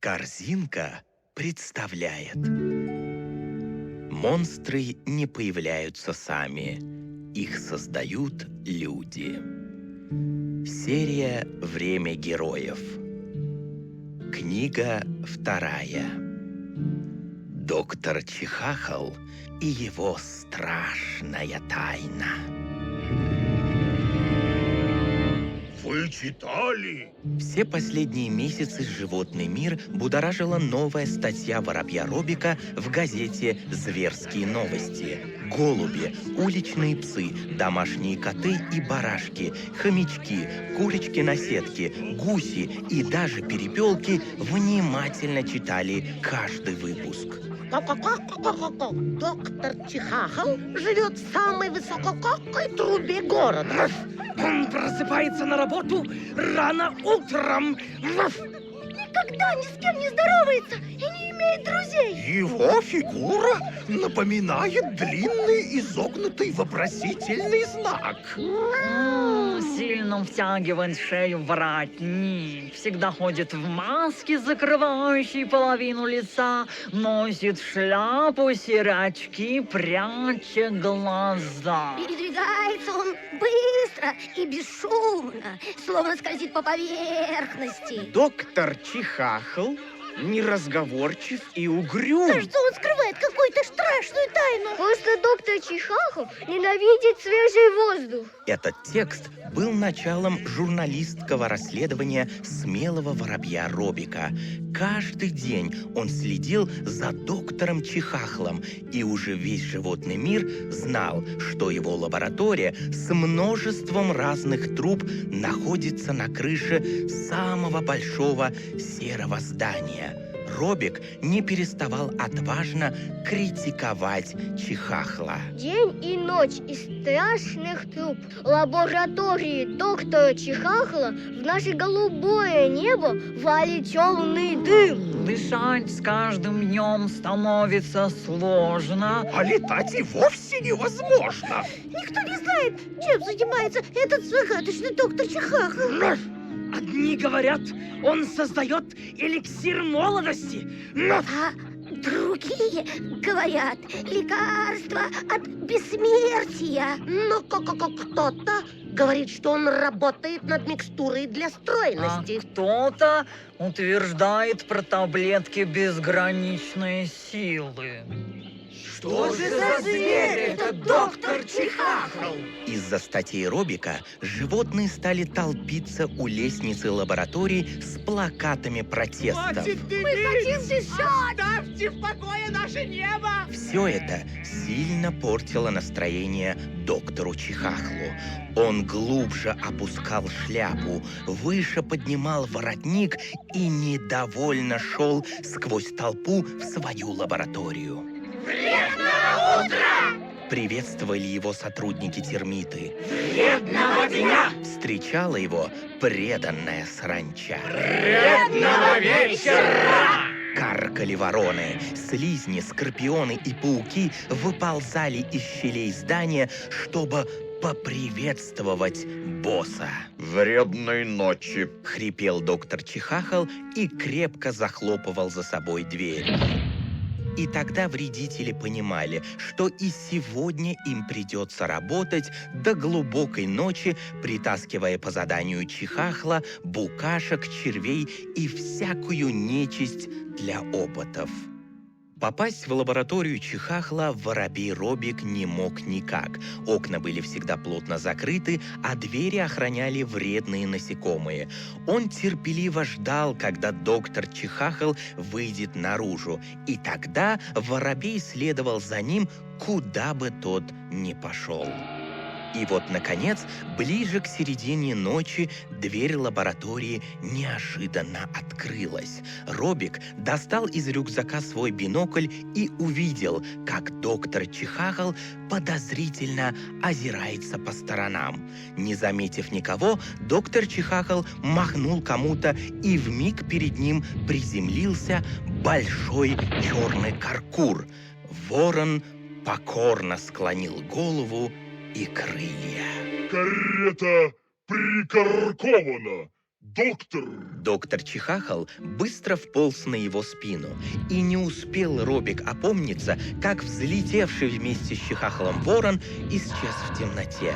Корзинка представляет. Монстры не появляются сами. Их создают люди. Серия «Время героев». Книга 2. Доктор Чихахл и его страшная тайна. Вы читали? Все последние месяцы животный мир будоражила новая статья воробья Робика в газете «Зверские новости». Голуби, уличные псы, домашние коты и барашки, хомячки, курочки на сетке, гуси и даже перепелки внимательно читали каждый выпуск. Доктор Чихахл живет в самой высокой трубе города. Он просыпается на работу рано утром. Никогда ни с кем не здоровается и не имеет друзей. Его фигура напоминает длинный изогнутый вопросительный знак. Сильно втягивает в шею воротник, всегда ходит в маске, закрывающей половину лица, носит шляпу, серые очки, пряча глаза. Передвигается он быстро и бесшумно, словно скользит по поверхности. Доктор Чихахл неразговорчив и угрюм. Кажется, он скрывает какую-то страшную тайну. Просто доктор Чихахл ненавидит свежий воздух. Этот текст был началом журналистского расследования смелого воробья Робика. Каждый день он следил за доктором Чихахлом, и уже весь животный мир знал, что его лаборатория с множеством разных труб находится на крыше самого большого серого здания. Робик не переставал отважно критиковать Чихахла. День и ночь из страшных труб лаборатории доктора Чихахла в наше голубое небо валит темный дым. Дышать с каждым днем становится сложно. А летать и вовсе невозможно. Никто не знает, чем занимается этот загадочный доктор Чихахл. Одни говорят, он создает эликсир молодости. А другие говорят, лекарство от бессмертия. Но кто-то говорит, что он работает над микстурой для А стройности. кто-то утверждает про таблетки безграничной силы. Что же за зверь этот доктор Чихахл? Из-за статей Робика животные стали толпиться у лестницы лаборатории с плакатами протестов. Мы хотим дышать! Оставьте в покое наше небо! Все это сильно портило настроение доктору Чихахлу. Он глубже опускал шляпу, выше поднимал воротник и недовольно шел сквозь толпу в свою лабораторию. Вредного утра! Приветствовали его сотрудники-термиты. Вредного дня! Встречала его преданная саранча. Вредного вечера! Каркали вороны, слизни, скорпионы и пауки выползали из щелей здания, чтобы поприветствовать босса. Вредной ночи. Хрипел доктор Чихахл и крепко захлопывал за собой дверь. И тогда вредители понимали, что и сегодня им придется работать до глубокой ночи, притаскивая по заданию Чихахла букашек, червей и всякую нечисть для опытов. Попасть в лабораторию Чихахла воробей Робик не мог никак. Окна были всегда плотно закрыты, а двери охраняли вредные насекомые. Он терпеливо ждал, когда доктор Чихахл выйдет наружу, и тогда воробей следовал за ним, куда бы тот ни пошел. И вот, наконец, ближе к середине ночи дверь лаборатории неожиданно открылась. Робик достал из рюкзака свой бинокль и увидел, как доктор Чихахл подозрительно озирается по сторонам. Не заметив никого, доктор Чихахл махнул кому-то, и вмиг перед ним приземлился большой черный каркур. Ворон покорно склонил голову и крылья. Карета прикаркована. Доктор! Доктор Чихахал быстро вполз на его спину, и не успел Робик опомниться, как взлетевший вместе с Чихахалом ворон исчез в темноте.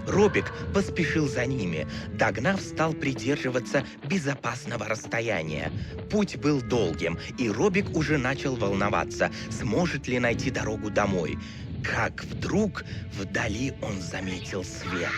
Робик поспешил за ними, догнав, стал придерживаться безопасного расстояния. Путь был долгим, и Робик уже начал волноваться, сможет ли найти дорогу домой. Как вдруг вдали он заметил свет.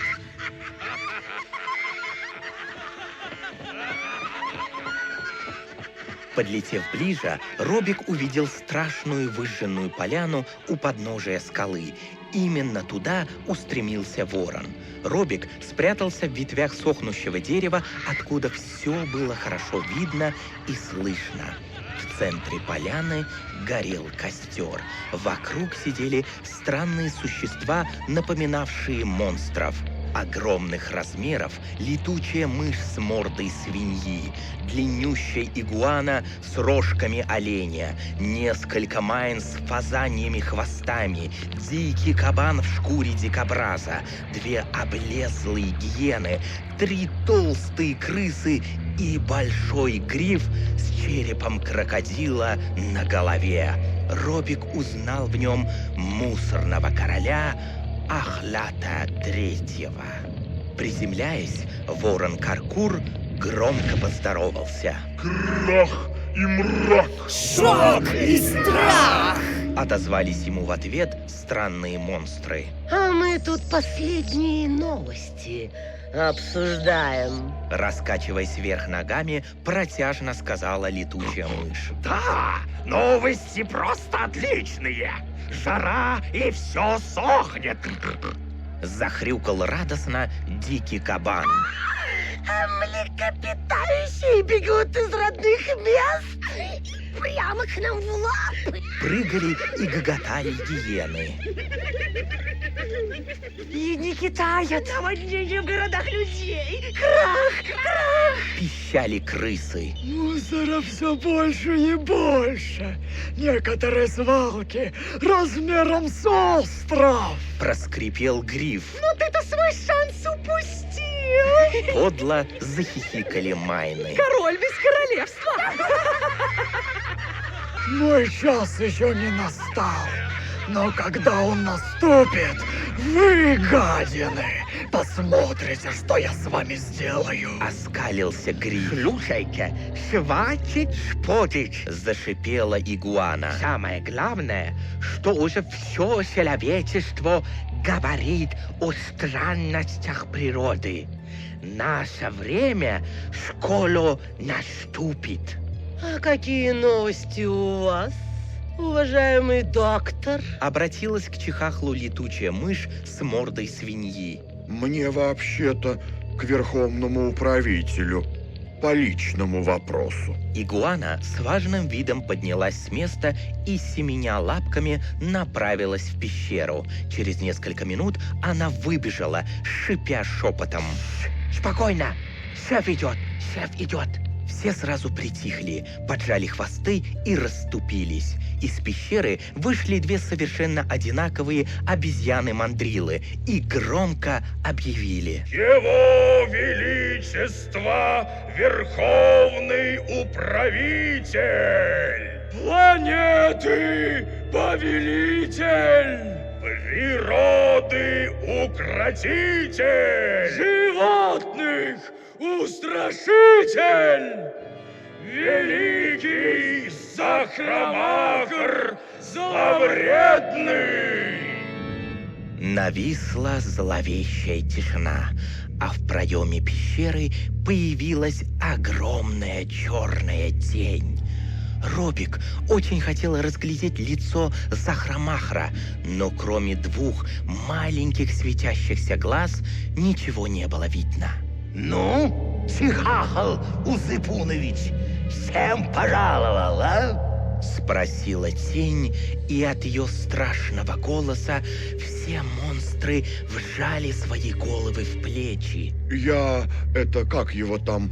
Подлетев ближе, Робик увидел страшную выжженную поляну у подножия скалы. Именно туда устремился ворон. Робик спрятался в ветвях сохнущего дерева, откуда все было хорошо видно и слышно. В центре поляны горел костер. Вокруг сидели странные существа, напоминавшие монстров. Огромных размеров летучая мышь с мордой свиньи, длиннющая игуана с рожками оленя, несколько майн с фазаньими хвостами, дикий кабан в шкуре дикобраза, 2 облезлые гиены, 3 толстые крысы и большой гриф с черепом крокодила на голове. Робик узнал в нем мусорного короля Ахлата Третьего. Приземляясь, ворон Каркур громко поздоровался. Крах и мрак! Шок и страх! Отозвались ему в ответ странные монстры. А мы тут последние новости обсуждаем. Раскачиваясь вверх ногами, протяжно сказала летучая мышь. Да, новости просто отличные! Жара, и все сохнет! Захрюкал радостно дикий кабан. А млекопитающие бегут из родных мест прямо к нам в лапы. Прыгали и гоготали гиены. И не китаят наводнение в городах людей. Крах, крах. Пищали крысы. Мусора все больше и больше. Некоторые свалки размером с остров. Проскрипел гриф. Ну ты-то свой шанс упустил. Подло захихикали майны. Король без королевства. Мой час еще не настал. Но когда он наступит, вы, гадины, посмотрите, что я с вами сделаю. Оскалился гриф. Слушайте, хватит шпотить. Зашипела игуана. Самое главное, что уже все человечество говорит о странностях природы. Наше время скоро наступит. А какие новости у вас, уважаемый доктор? Обратилась к Чихахлу летучая мышь с мордой свиньи. Мне вообще-то к верховному управителю по личному вопросу. Игуана с важным видом поднялась с места и, семеня лапками, направилась в пещеру. Через несколько минут она выбежала, шипя шепотом. Спокойно, шеф идет, шеф идет. Все сразу притихли, поджали хвосты и расступились. Из пещеры вышли 2 совершенно одинаковые обезьяны-мандрилы и громко объявили. Его Величество Верховный Управитель! Планеты Повелитель! Природы Укротитель! Животных Устрашитель! Великий Сахрамахр Зловредный! Нависла зловещая тишина, а в проеме пещеры появилась огромная черная тень. Робик очень хотел разглядеть лицо Сахрамахра, но кроме 2 маленьких светящихся глаз ничего не было видно. Ну, Чихахал Узыпунович, всем пожаловал, а? Спросила тень, и от ее страшного голоса все монстры вжали свои головы в плечи. Я, как его там,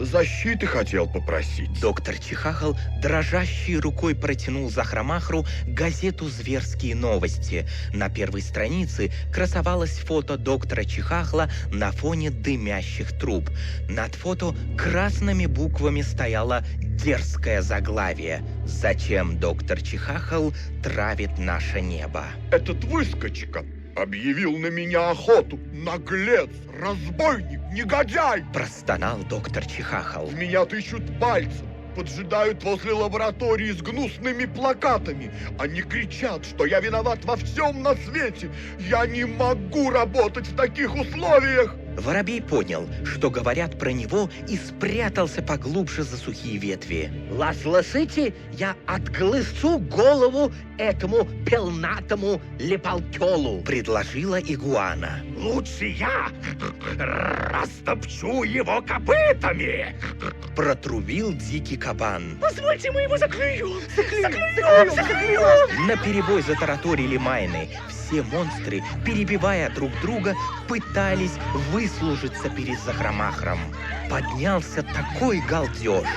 защиты хотел попросить. Доктор Чихахл дрожащей рукой протянул Захромахру газету «Зверские новости». На первой странице красовалось фото доктора Чихахла на фоне дымящих труб. Над фото красными буквами стояло дерзкое заглавие: «Зачем доктор Чихахл травит наше небо?» Этот выскочка объявил на меня охоту. Наглец, разбойник, негодяй! Простонал доктор Чихахл. В меня тычут пальцем, поджидают возле лаборатории с гнусными плакатами. Они кричат, что я виноват во всем на свете. Я не могу работать в таких условиях. Воробей понял, что говорят про него, и спрятался поглубже за сухие ветви. Слышите, я отгрызу голову этому пелнатому леполтелу. Предложила игуана. Лучше я растопчу его копытами. Протрубил дикий кабан. Позвольте, мы его заклюем. Наперебой затараторили майны. Все монстры, перебивая друг друга, пытались выслужиться перед Захромахром. Поднялся такой галдеж.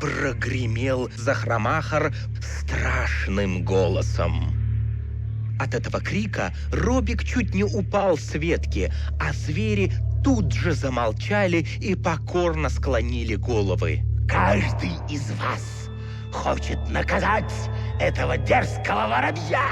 Прогремел Захромахр страшным голосом. От этого крика Робик чуть не упал с ветки, а звери тут же замолчали и покорно склонили головы. Каждый из вас хочет наказать этого дерзкого воробья.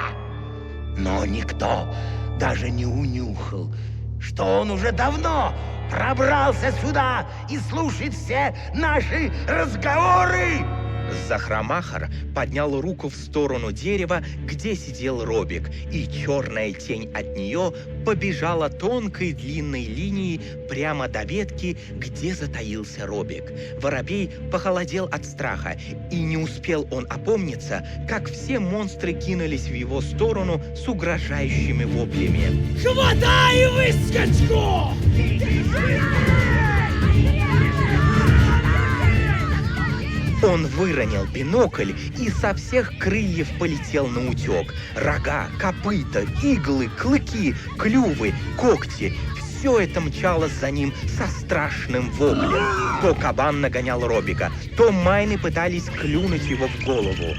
Но никто даже не унюхал, что он уже давно пробрался сюда и слушает все наши разговоры. Захромахр поднял руку в сторону дерева, где сидел Робик, и черная тень от нее побежала тонкой длинной линией прямо до ветки, где затаился Робик. Воробей похолодел от страха, и не успел он опомниться, как все монстры кинулись в его сторону с угрожающими воплями. Хватай выскочку! Он выронил бинокль и со всех крыльев полетел на утек. Рога, копыта, иглы, клыки, клювы, когти — все это мчалось за ним со страшным воплем. То кабан нагонял Робика, то майны пытались клюнуть его в голову.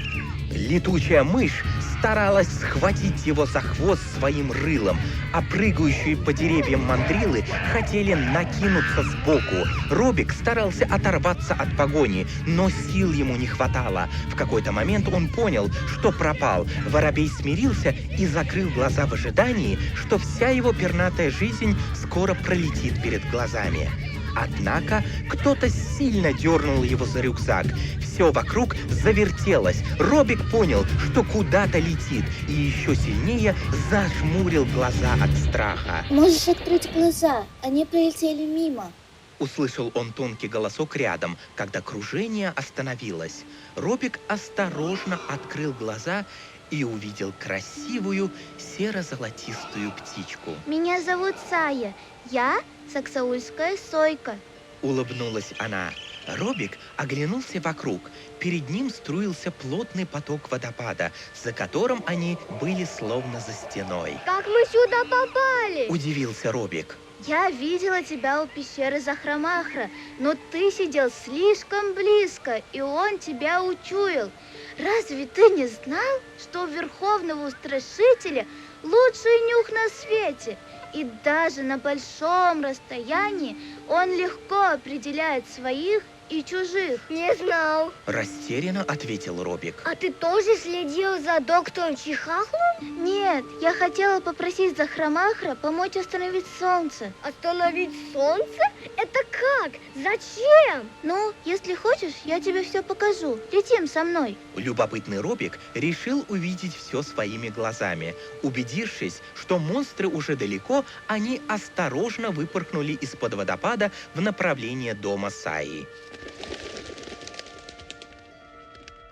Летучая мышь старалась схватить его за хвост своим рылом, а прыгающие по деревьям мандрилы хотели накинуться сбоку. Робик старался оторваться от погони, но сил ему не хватало. В какой-то момент он понял, что пропал. Воробей смирился и закрыл глаза в ожидании, что вся его пернатая жизнь скоро пролетит перед глазами. Однако кто-то сильно дернул его за рюкзак. Все вокруг завертелось. Робик понял, что куда-то летит, и еще сильнее зажмурил глаза от страха. Можешь открыть глаза, они прилетели мимо. Услышал он тонкий голосок рядом, когда кружение остановилось. Робик осторожно открыл глаза и увидел красивую серо-золотистую птичку. Меня зовут Сая. Я саксаульская сойка. Улыбнулась она. Робик оглянулся вокруг. Перед ним струился плотный поток водопада, за которым они были словно за стеной. Как мы сюда попали? Удивился Робик. Я видела тебя у пещеры Захромахра, но ты сидел слишком близко, и он тебя учуял. Разве ты не знал, что у Верховного Устрашителя лучший нюх на свете? И даже на большом расстоянии он легко определяет своих и чужих. Не знал. Растерянно ответил Робик. А ты тоже следил за доктором Чихахлом? Нет, я хотела попросить Захромахра помочь остановить солнце. Остановить солнце? Это как? Зачем? Ну, если хочешь, я тебе все покажу. Летим со мной. Любопытный Робик решил увидеть все своими глазами. Убедившись, что монстры уже далеко, они осторожно выпорхнули из-под водопада в направлении дома Саи.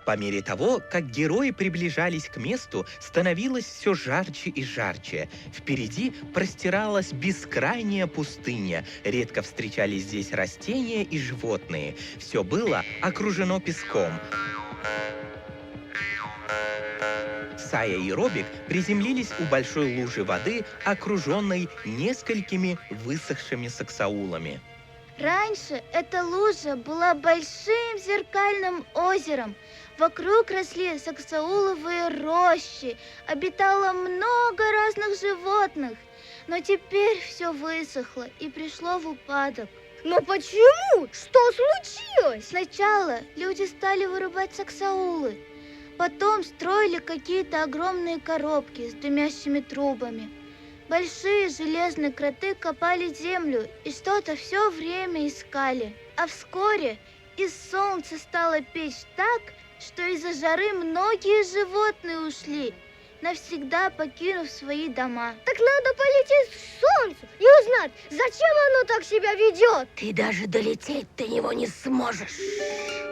По мере того, как герои приближались к месту, становилось все жарче и жарче. Впереди простиралась бескрайняя пустыня. Редко встречались здесь растения и животные. Все было окружено песком. Сая и Робик приземлились у большой лужи воды, окруженной несколькими высохшими саксаулами. Раньше эта лужа была большим зеркальным озером. Вокруг росли саксауловые рощи, обитало много разных животных. Но теперь все высохло и пришло в упадок. Но почему? Что случилось? Сначала люди стали вырубать саксаулы. Потом строили какие-то огромные коробки с дымящими трубами. Большие железные кроты копали землю и что-то все время искали. А вскоре из солнца стало печь так, что из-за жары многие животные ушли, навсегда покинув свои дома. Так надо полететь к солнцу и узнать, зачем оно так себя ведет. Ты даже долететь до него не сможешь.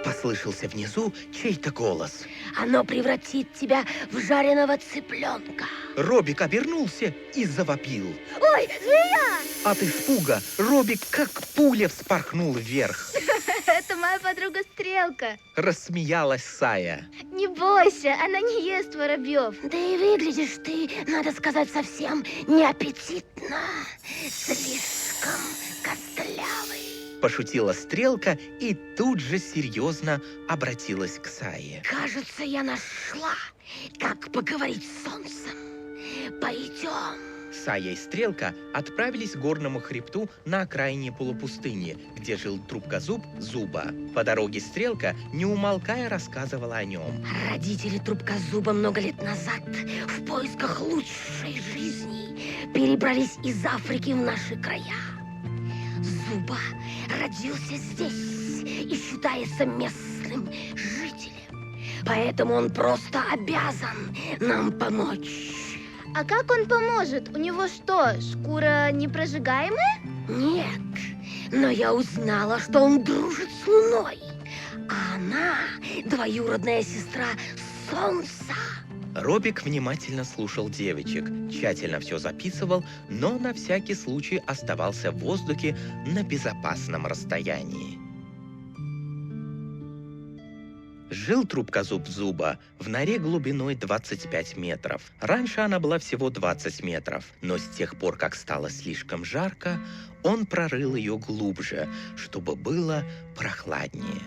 Послышался внизу чей-то голос. Оно превратит тебя в жареного цыпленка. Робик обернулся и завопил. Ой, змея! От испуга Робик как пуля вспорхнул вверх. Это моя подруга Стрелка. Рассмеялась Сая. Не бойся, она не ест воробьев. Да и выглядишь ты, надо сказать, совсем неаппетитно. Слишком костлявый. Пошутила Стрелка и тут же серьезно обратилась к Сае. Кажется, я нашла, как поговорить с солнцем. Пойдем. Сая и Стрелка отправились к горному хребту на окраине полупустыни, где жил трубкозуб Зуба. По дороге Стрелка, не умолкая, рассказывала о нем. Родители трубкозуба много лет назад в поисках лучшей жизни перебрались из Африки в наши края. Зуба родился здесь и считается местным жителем. Поэтому он просто обязан нам помочь. А как он поможет? У него что, шкура непрожигаемая? Нет, но я узнала, что он дружит с Луной. А она двоюродная сестра Солнца. Робик внимательно слушал девочек, тщательно все записывал, но на всякий случай оставался в воздухе на безопасном расстоянии. Жил трубкозуб Зуба в норе глубиной 25 метров. Раньше она была всего 20 метров, но с тех пор, как стало слишком жарко, он прорыл ее глубже, чтобы было прохладнее.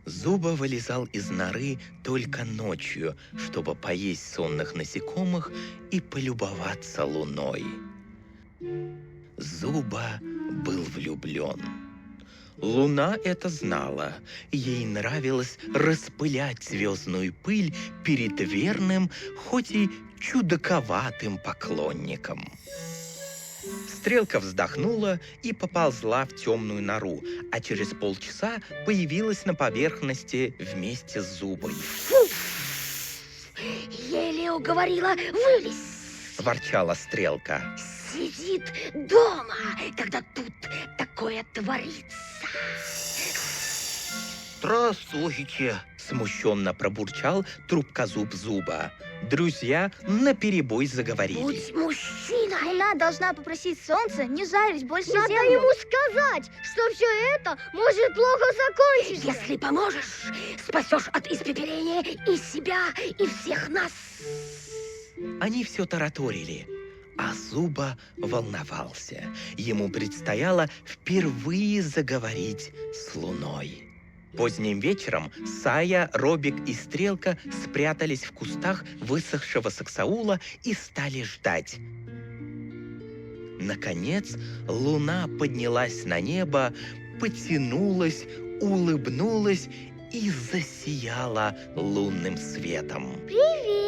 Зуба вылезал из норы только ночью, чтобы поесть сонных насекомых и полюбоваться луной. Зуба был влюблен. Луна это знала. Ей нравилось распылять звездную пыль перед верным, хоть и чудаковатым поклонником. Стрелка вздохнула и поползла в темную нору, а через полчаса появилась на поверхности вместе с Зубой. Еле уговорила вылезть. Ворчала Стрелка. Сидит дома, когда тут такое творится. Здравствуйте. Смущенно пробурчал трубкозуб Зуба. Друзья наперебой заговорили. Будь мужчиной. Луна должна попросить солнце не жарить больше Надо землю. ему сказать, что все это может плохо закончиться. Если поможешь, спасешь от испепеления и себя, и всех нас. Они все тараторили, а Зуба волновался. Ему предстояло впервые заговорить с Луной. Поздним вечером Сая, Робик и Стрелка спрятались в кустах высохшего саксаула и стали ждать. Наконец, луна поднялась на небо, потянулась, улыбнулась и засияла лунным светом. Привет!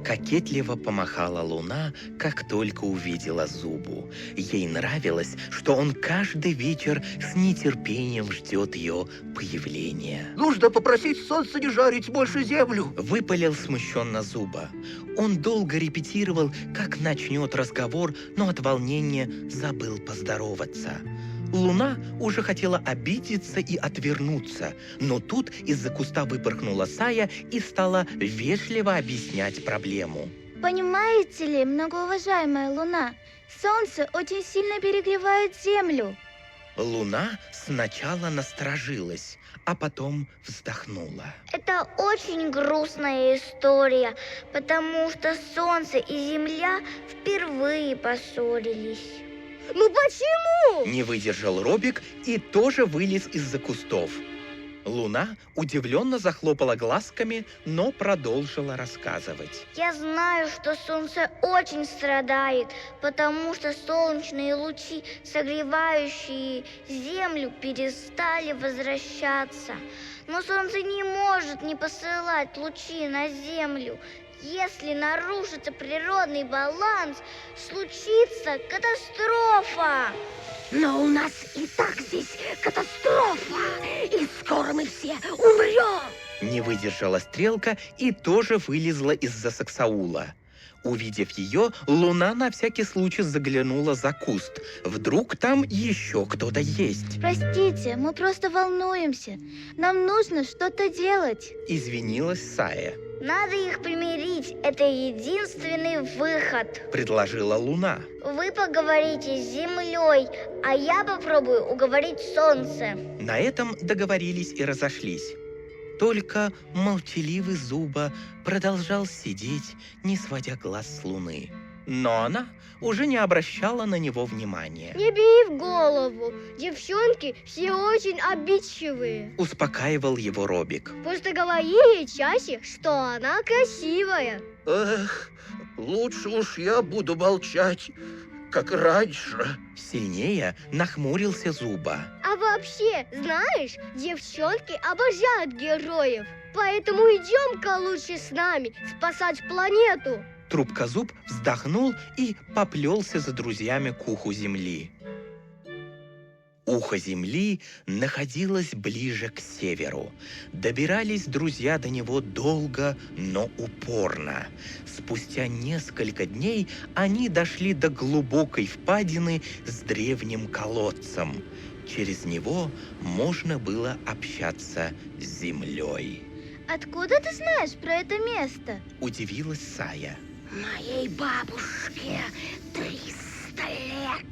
Кокетливо помахала луна, как только увидела Зубу. Ей нравилось, что он каждый вечер с нетерпением ждет ее появления. Нужно попросить солнце не жарить больше землю. Выпалил смущенно Зуба. Он долго репетировал, как начнет разговор, но от волнения забыл поздороваться. Луна уже хотела обидеться и отвернуться, но тут из-за куста выпорхнула Сая и стала вежливо объяснять проблему. Понимаете ли, многоуважаемая Луна, Солнце очень сильно перегревает Землю. Луна сначала насторожилась, а потом вздохнула. Это очень грустная история, потому что Солнце и Земля впервые поссорились. Ну почему? Не выдержал Робик и тоже вылез из-за кустов. Луна удивленно захлопала глазками, но продолжила рассказывать. Я знаю, что Солнце очень страдает, потому что солнечные лучи, согревающие Землю, перестали возвращаться. Но Солнце не может не посылать лучи на Землю. Если нарушится природный баланс, случится катастрофа. Но у нас и так здесь катастрофа, и скоро мы все умрем. Не выдержала Стрелка и тоже вылезла из-за саксаула. Увидев ее, Луна на всякий случай заглянула за куст. Вдруг там еще кто-то есть. Простите, мы просто волнуемся. Нам нужно что-то делать. Извинилась Сая. Надо их примирить, это единственный выход. Предложила Луна. Вы поговорите с Землей, а я попробую уговорить Солнце. На этом договорились и разошлись. Только молчаливый Зуба продолжал сидеть, не сводя глаз с Луны. Но она уже не обращала на него внимания. Не бей в голову. Девчонки все очень обидчивые. Успокаивал его Робик. Просто говори ей чаще, что она красивая. Эх, лучше уж я буду молчать, как раньше. Сильнее нахмурился Зуба. А вообще, знаешь, девчонки обожают героев. Поэтому идем-ка лучше с нами спасать планету. Трубкозуб вздохнул и поплелся за друзьями к уху земли. Ухо земли находилось ближе к северу. Добирались друзья до него долго, но упорно. Спустя несколько дней они дошли до глубокой впадины с древним колодцем. Через него можно было общаться с землей. Откуда ты знаешь про это место? Удивилась Сая. Моей бабушке 300 лет.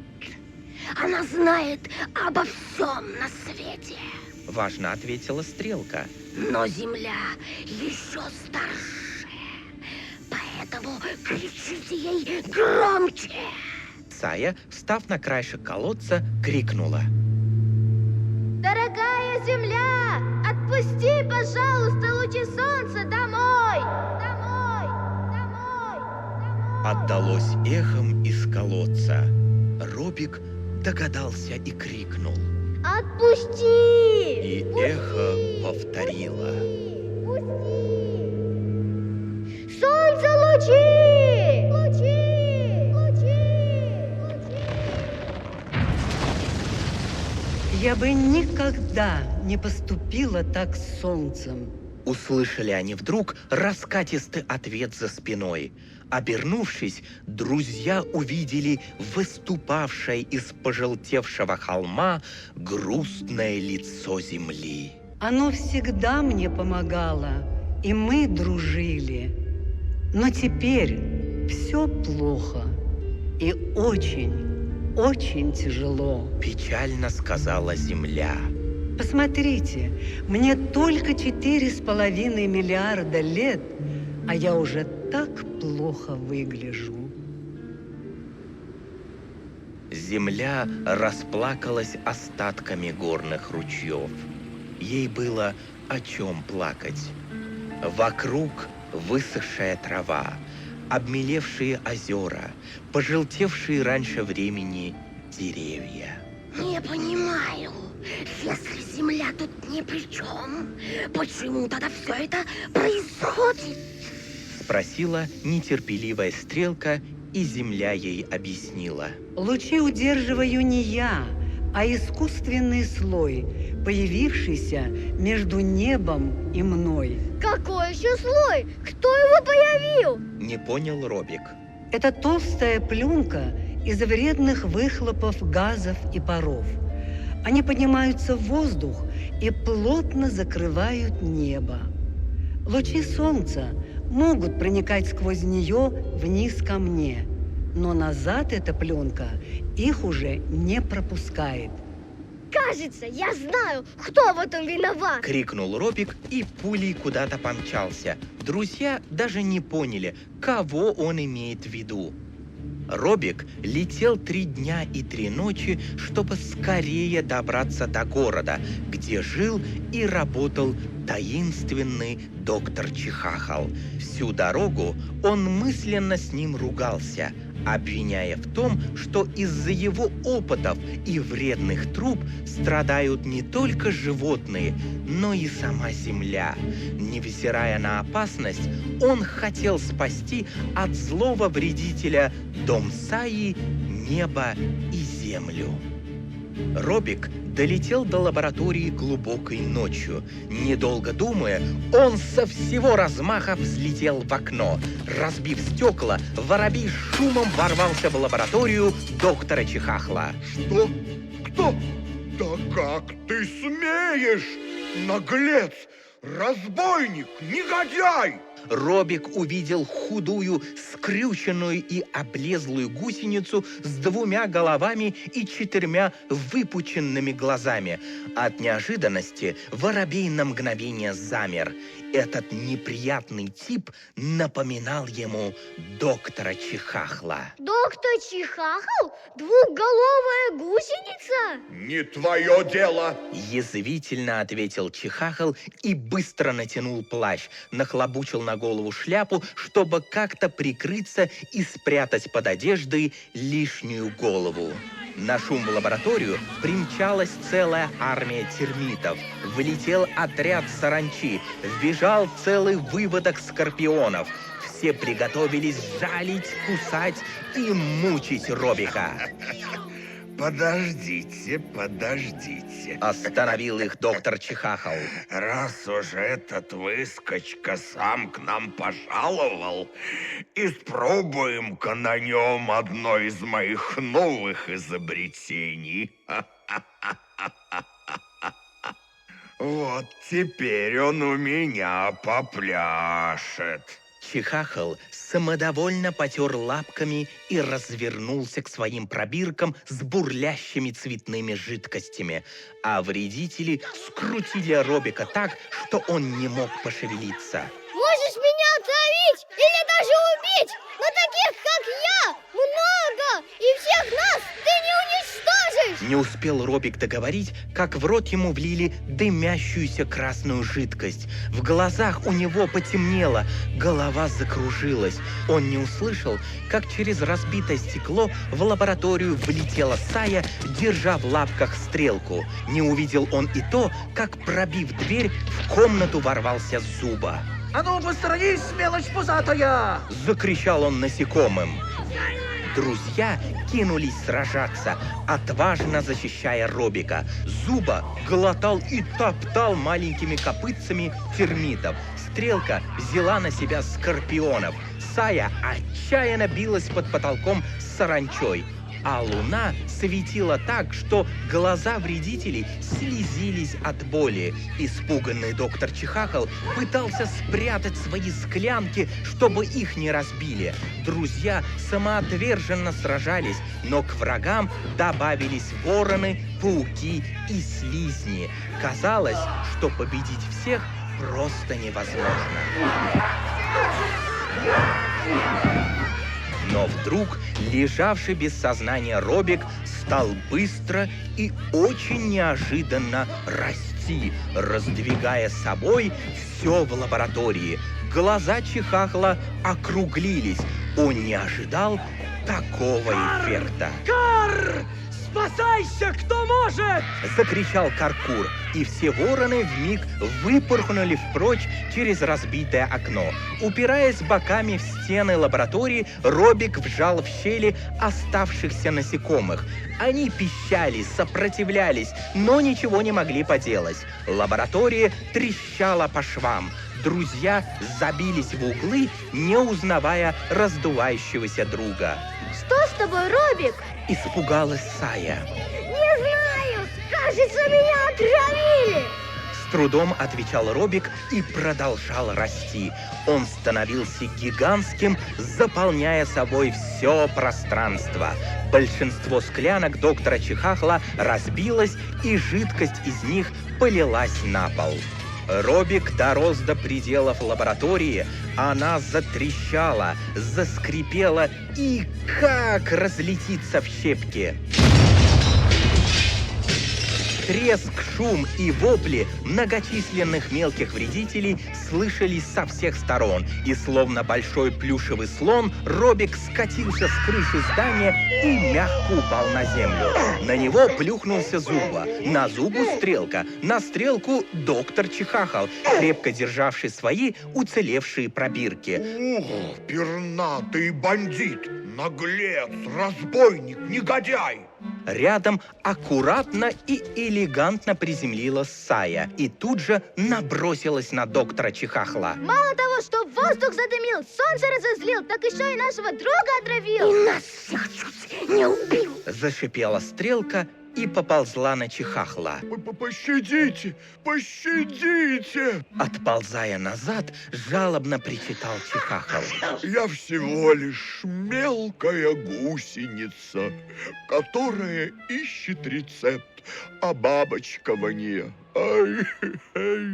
Она знает обо всем на свете. Важно ответила Стрелка. Но Земля еще старше. Поэтому кричите ей громче. Сая, встав на краешек колодца, крикнула. Дорогая Земля, отпусти, пожалуйста, лучи солнца домой! Домой! Домой! Домой! Отдалось эхом из колодца. Робик догадался и крикнул. Отпусти! И эхо повторило. Солнце, лучи! Лучи! Лучи! Лучи! Я бы никогда не поступила так с солнцем. Услышали они вдруг раскатистый ответ за спиной. Обернувшись, друзья увидели выступавшее из пожелтевшего холма грустное лицо земли. Оно всегда мне помогало, и мы дружили. Но теперь все плохо и очень, очень тяжело. Печально сказала земля. Посмотрите, мне только 4,5 миллиарда лет, а я уже так плохо выгляжу. Земля расплакалась остатками горных ручьев. Ей было о чем плакать. Вокруг высохшая трава, обмелевшие озера, пожелтевшие раньше времени деревья. Не понимаю, если Земля тут ни при чем, почему тогда все это происходит? Спросила нетерпеливая Стрелка, и земля ей объяснила. Лучи удерживаю не я, а искусственный слой, появившийся между небом и мной. Какой еще слой? Кто его появил? Не понял Робик. Это толстая пленка из вредных выхлопов газов и паров. Они поднимаются в воздух и плотно закрывают небо. Лучи солнца могут проникать сквозь нее вниз ко мне, но назад эта пленка их уже не пропускает. Кажется, я знаю, кто в этом виноват. Крикнул Робик и пулей куда-то помчался. Друзья даже не поняли, кого он имеет в виду. Робик летел 3 дня и 3 ночи, чтобы скорее добраться до города, где жил и работал таинственный доктор Чихахал. Всю дорогу он мысленно с ним ругался, обвиняя в том, что из-за его опытов и вредных труб страдают не только животные, но и сама земля. Невзирая на опасность, он хотел спасти от злого вредителя дом Саи, небо и землю. Робик долетел до лаборатории глубокой ночью. Недолго думая, он со всего размаха взлетел в окно. Разбив стекла, воробей с шумом ворвался в лабораторию доктора Чихахла. Что? Кто? Да как ты смеешь, наглец, разбойник, негодяй! Робик увидел худую, скрюченную и облезлую гусеницу с 2 головами и 4 выпученными глазами. От неожиданности воробей на мгновение замер. Этот неприятный тип напоминал ему доктора Чихахла. Доктор Чихахал? Двухголовая гусеница? Не твое дело! Язвительно ответил Чихахал и быстро натянул плащ, нахлобучил на голову шляпу, чтобы как-то прикрыться и спрятать под одеждой лишнюю голову. На шум в лабораторию примчалась целая армия термитов. Влетел отряд саранчи, вбежал целый выводок скорпионов. Все приготовились жалить, кусать и мучить Робика. Подождите. Остановил их доктор Чихахал. Раз уже этот выскочка сам к нам пожаловал, испробуем-ка на нем одно из моих новых изобретений. Вот теперь он у меня попляшет. Чихахал самодовольно потер лапками и развернулся к своим пробиркам с бурлящими цветными жидкостями. А вредители скрутили Робика так, что он не мог пошевелиться. Можешь меня отравить или даже убить, но таких, как я, много, и всех нас ты не уничтожишь! Не успел Робик договорить, как в рот ему влили дымящуюся красную жидкость. В глазах у него потемнело, голова закружилась. Он не услышал, как через разбитое стекло в лабораторию влетела Сая, держа в лапках стрелку. Не увидел он и то, как, пробив дверь, в комнату ворвался Зуба. А ну, посторонись, мелочь пузатая! Закричал он насекомым. Друзья кинулись сражаться, отважно защищая Робика. Зуба глотал и топтал маленькими копытцами термитов. Стрелка взяла на себя скорпионов. Сая отчаянно билась под потолком с саранчой. А луна светила так, что глаза вредителей слезились от боли. Испуганный доктор Чихахал пытался спрятать свои склянки, чтобы их не разбили. Друзья самоотверженно сражались, но к врагам добавились вороны, пауки и слизни. Казалось, что победить всех просто невозможно. Но вдруг лежавший без сознания Робик стал быстро и очень неожиданно расти, раздвигая собой все в лаборатории. Глаза Чихахла округлились. Он не ожидал такого эффекта. Кар! Спасайся, кто может! Закричал Каркур, и все вороны вмиг выпорхнули впрочь через разбитое окно. Упираясь боками в стены лаборатории, Робик вжал в щели оставшихся насекомых. Они пищали, сопротивлялись, но ничего не могли поделать. Лаборатория трещала по швам. Друзья забились в углы, не узнавая раздувающегося друга. Что с тобой, Робик? Испугалась Сая. Не знаю, Кажется, меня отравили. С трудом отвечал Робик и продолжал расти. Он становился гигантским, заполняя собой все пространство. Большинство склянок доктора Чихахла разбилось, и жидкость из них полилась на пол. Робик дорос до пределов лаборатории. Она затрещала, заскрипела и как разлетится в щепки. Треск, шум и вопли многочисленных мелких вредителей слышались со всех сторон, и словно большой плюшевый слон, Робик скатился с крыши здания и мягко упал на землю. На него плюхнулся Зуба, на Зубу Стрелка, на Стрелку доктор Чихахал, крепко державший свои уцелевшие пробирки. Ух, пернатый бандит, наглец, разбойник, негодяй! Рядом аккуратно и элегантно приземлилась Сая и тут же набросилась на доктора Чихахла. Мало того, что воздух задымил, солнце разозлил, так еще и нашего друга отравил. И нас всех чуть не убил. Зашипела Стрелка и поползла на Чихахла. Пощадите, пощадите! Отползая назад, жалобно причитал Чихахл. Я всего лишь мелкая гусеница, которая ищет рецепт обабочкования. Ай, ай.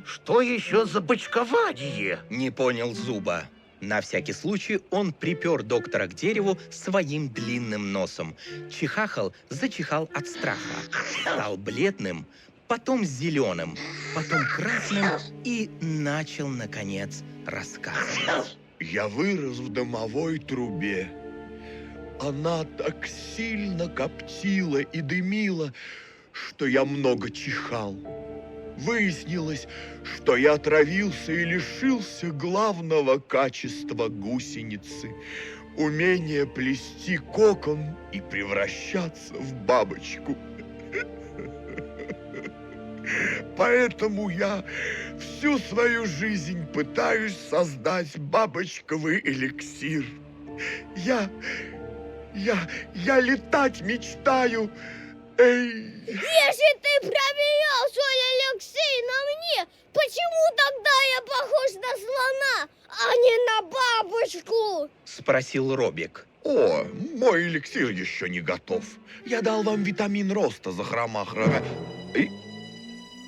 Что еще за бочкование? Не понял Зуба. На всякий случай он припер доктора к дереву своим длинным носом. Чихахл зачихал от страха. Стал бледным, потом зеленым, потом красным и начал, наконец, рассказывать. Я вырос в дымовой трубе. Она так сильно коптила и дымила, что я много чихал. Выяснилось, что я отравился и лишился главного качества гусеницы – умения плести кокон и превращаться в бабочку. Поэтому я всю свою жизнь пытаюсь создать бабочковый эликсир. Я летать мечтаю. Эй! Если ты проверял свой эликсир на мне, почему тогда я похож на слона, а не на бабочку? Спросил Робик. О, мой эликсир еще не готов. Я дал вам витамин роста, Захромахра.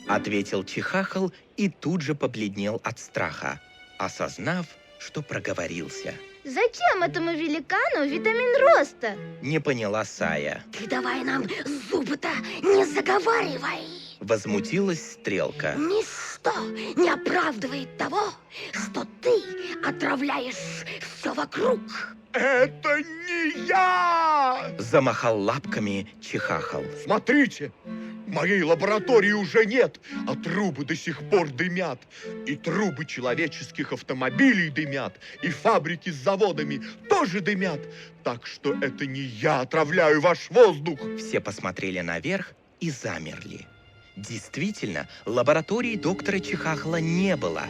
Ответил Чихахл и тут же побледнел от страха, осознав, что проговорился. Зачем этому великану витамин роста? Не поняла Сая. Ты давай нам зубы-то не заговаривай. Возмутилась Стрелка. Ничто не оправдывает того, что ты отравляешь все вокруг. Это не я! Замахал лапками Чихахл. Смотрите, моей лаборатории уже нет, а трубы до сих пор дымят. И трубы человеческих автомобилей дымят, и фабрики с заводами тоже дымят. Так что это не я отравляю ваш воздух. Все посмотрели наверх и замерли. Действительно, лаборатории доктора Чихахла не было,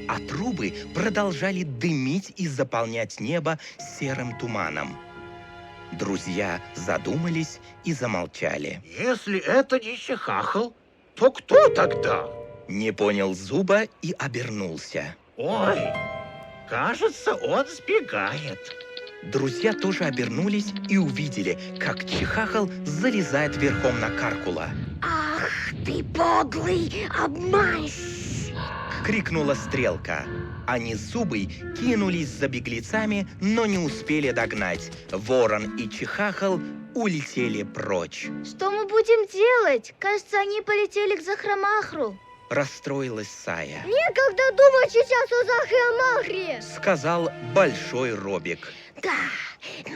а трубы продолжали дымить и заполнять небо серым туманом. Друзья задумались и замолчали. Если это не Чихахл, то кто тогда? Не понял Зуба и обернулся. Ой, кажется, он сбегает. Друзья тоже обернулись и увидели, как Чихахл залезает верхом на Каркула. Ах ты подлый обманщик! Крикнула Стрелка. Они с Зубой кинулись за беглецами, но не успели догнать. Ворон и Чихахл улетели прочь. Что мы будем делать? Кажется, они полетели к Захромахру. Расстроилась Сая. Некогда думать сейчас о Захромахре. Сказал большой Робик. Да,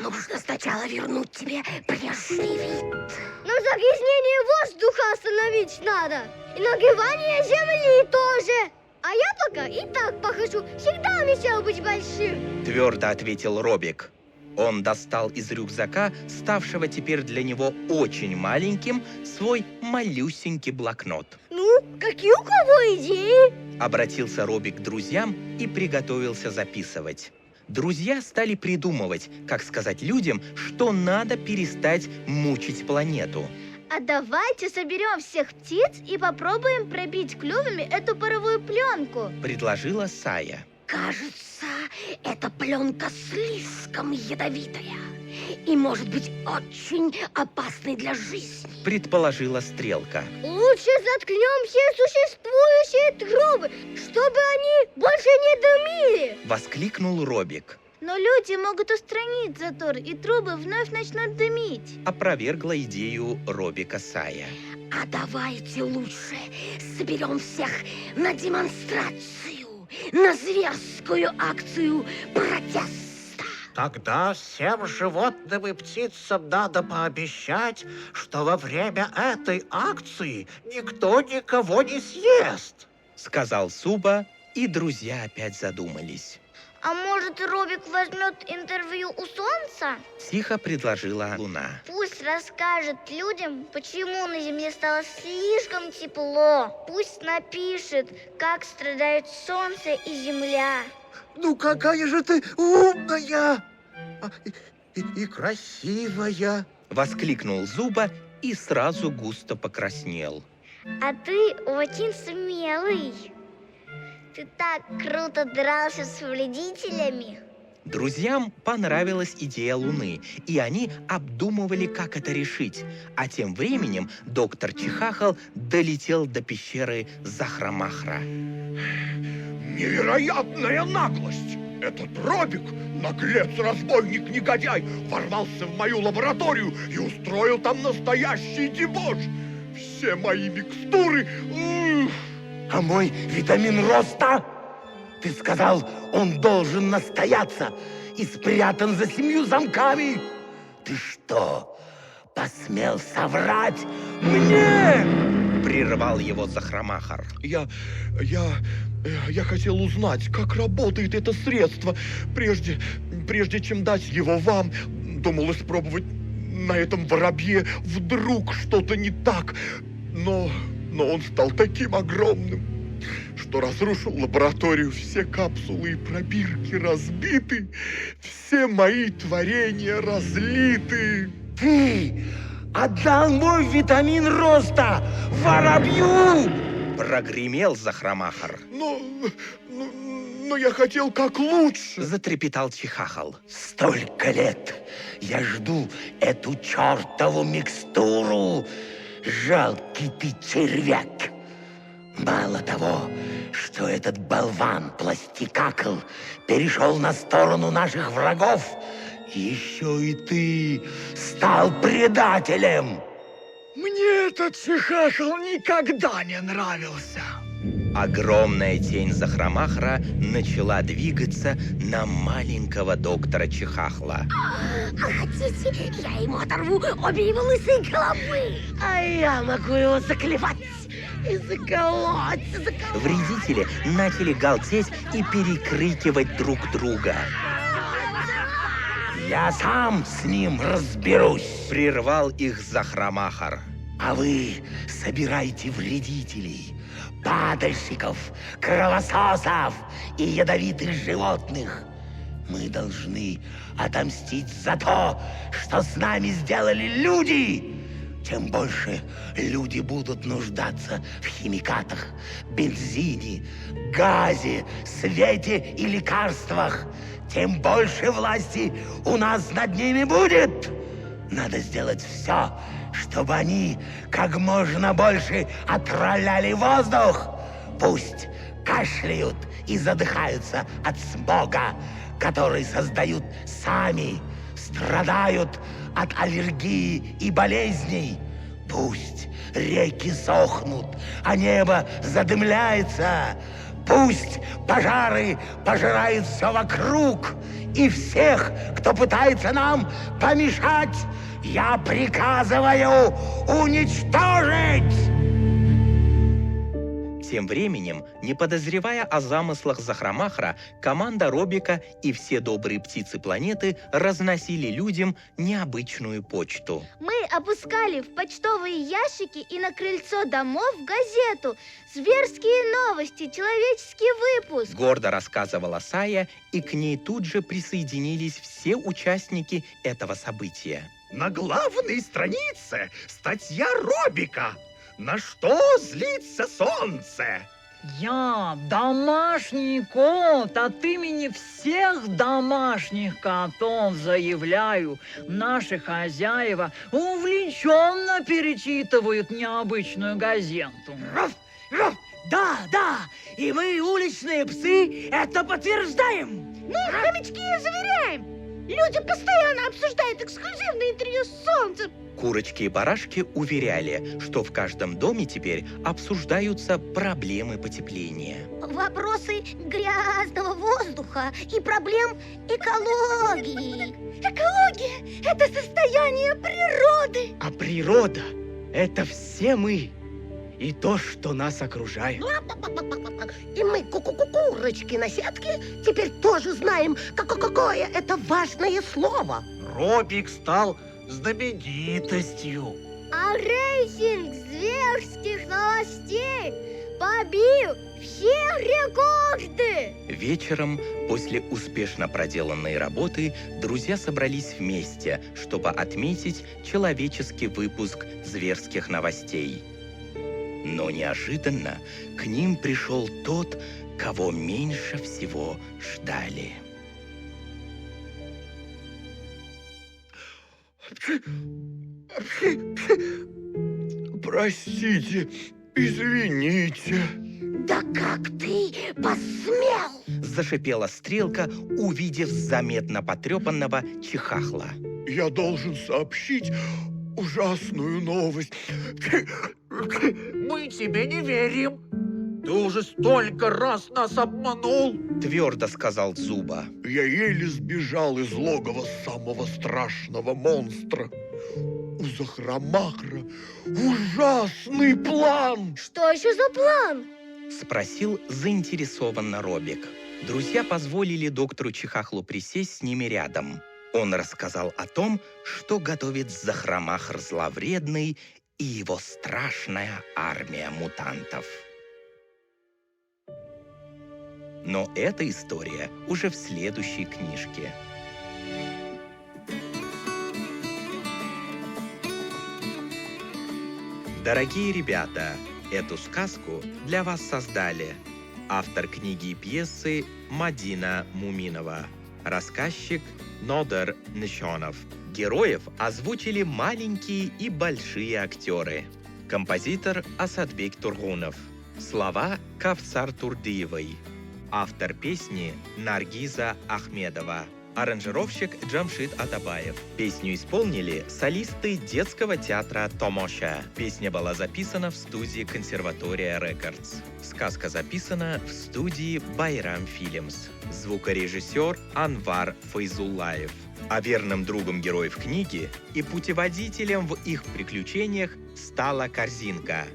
нужно сначала вернуть тебе прежний вид. Но загрязнение воздуха остановить надо. И нагревание земли тоже. А я пока и так похожу. Всегда мечтал быть большим. Твердо ответил Робик. Он достал из рюкзака, ставшего теперь для него очень маленьким, свой малюсенький блокнот. Ну, какие у кого идеи? Обратился Робик к друзьям и приготовился записывать. Друзья стали придумывать, как сказать людям, что надо перестать мучить планету. А давайте соберем всех птиц и попробуем пробить клювами эту паровую пленку. Предложила Сая. Кажется, эта пленка слишком ядовитая и может быть очень опасной для жизни. Предположила Стрелка. Лучше заткнем все существующие трубы, чтобы они больше не дымили. Воскликнул Робик. Но люди могут устранить затор, и трубы вновь начнут дымить. Опровергла идею Робика Сая. А давайте лучше соберем всех на демонстрацию, на зверскую акцию протеста. Тогда всем животным и птицам надо пообещать, что во время этой акции никто никого не съест. Сказал Зуба, и друзья опять задумались. А может, Робик возьмет интервью у Солнца? Тихо предложила Луна. Пусть расскажет людям, почему на Земле стало слишком тепло. Пусть напишет, как страдают Солнце и Земля. Ну какая же ты умная и красивая. Воскликнул Зуба и сразу густо покраснел. А ты очень смелый. Ты так круто дрался с вредителями. Друзьям понравилась идея Луны, и они обдумывали, как это решить. А тем временем доктор Чихахал долетел до пещеры Захрамахра. Невероятная наглость! Этот Робик, наглец, разбойник, негодяй, ворвался в мою лабораторию и устроил там настоящий дебош. Все мои микстуры... А мой витамин роста? Ты сказал, он должен настояться и спрятан за 7 замками. Ты что, посмел соврать мне? Прервал его Захрамахар. Я хотел узнать, как работает это средство, прежде чем дать его вам. Думал испробовать на этом воробье, вдруг что-то не так. Но он стал таким огромным, что разрушил лабораторию. Все капсулы и пробирки разбиты, все мои творения разлиты. Ты отдал мой витамин роста воробью! Прогремел Захрамахар. Но я хотел как лучше. Затрепетал Чихахал. Столько лет я жду эту чертову микстуру. Жалкий ты червяк. Мало того, что этот болван Пластикакл перешел на сторону наших врагов, еще и ты стал предателем. Мне этот Чихахал никогда не нравился. Огромная тень Захрамахра начала двигаться на маленького доктора Чихахла. А хотите, я ему оторву обе его лысые головы? А я могу его заклевать и заколоть. Вредители начали галдеть и перекрикивать друг друга. Я сам с ним разберусь. Прервал их Захрамахар. А вы собирайте вредителей, падальщиков, кровососов и ядовитых животных. Мы должны отомстить за то, что с нами сделали люди. Тем больше люди будут нуждаться в химикатах, бензине, газе, свете и лекарствах, тем больше власти у нас над ними будет. Надо сделать все, чтобы они как можно больше отравляли воздух. Пусть кашляют и задыхаются от смога, который создают сами, страдают от аллергии и болезней. Пусть реки сохнут, а небо задымляется. Пусть пожары пожирают все вокруг, и всех, кто пытается нам помешать, я приказываю уничтожить! Тем временем, не подозревая о замыслах Захрамахра, команда Робика и все добрые птицы планеты разносили людям необычную почту. Мы опускали в почтовые ящики и на крыльцо домов газету «Зверские новости. Человеческий выпуск». Гордо рассказывала Сая, и к ней тут же присоединились все участники этого события. На главной странице статья Робика. На что злится солнце? Я домашний кот, от имени всех домашних котов заявляю, наши хозяева увлеченно перечитывают необычную газету. Да, да, и мы, уличные псы, это подтверждаем. Ну, хомячки, заверяем. Люди постоянно обсуждают эксклюзивное интервью с солнцем. Курочки и барашки уверяли, что в каждом доме теперь обсуждаются проблемы потепления. Вопросы грязного воздуха и проблем экологии. Экология – это состояние природы. А природа — это все мы. И то, что нас окружает. И мы, курочки на сетке, теперь тоже знаем, какое это важное слово. Робик стал знаменитостью. А рейтинг зверских новостей побил все рекорды. Вечером, после успешно проделанной работы, друзья собрались вместе, чтобы отметить человеческий выпуск зверских новостей. Но неожиданно к ним пришел тот, кого меньше всего ждали. Простите, извините. Да как ты посмел? Зашипела Стрелка, увидев заметно потрепанного Чихахла. Я должен сообщить ужасную новость. Мы тебе не верим. Ты уже столько раз нас обманул. Твердо сказал Зуба. Я еле сбежал из логова самого страшного монстра. У Захрамахра ужасный план. Что еще за план? Спросил заинтересованно Робик. Друзья позволили доктору Чихахлу присесть с ними рядом. Он рассказал о том, что готовит Захрамахр зловредный и его страшная армия мутантов. Но эта история уже в следующей книжке. Дорогие ребята, эту сказку для вас создали автор книги и пьесы Мадина Муминова, рассказчик Нодер Нещонов. Героев озвучили маленькие и большие актеры. Композитор Асадбек Тургунов. Слова Кавсар Турдиевой. Автор песни Наргиза Ахмедова. Аранжировщик Джамшид Атабаев. Песню исполнили солисты детского театра «Томоша». Песня была записана в студии «Консерватория Рекордс». Сказка записана в студии «Байрам Филмс». Звукорежиссер Анвар Файзуллаев. А верным другом героев книги и путеводителем в их приключениях стала корзинка.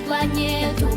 Планету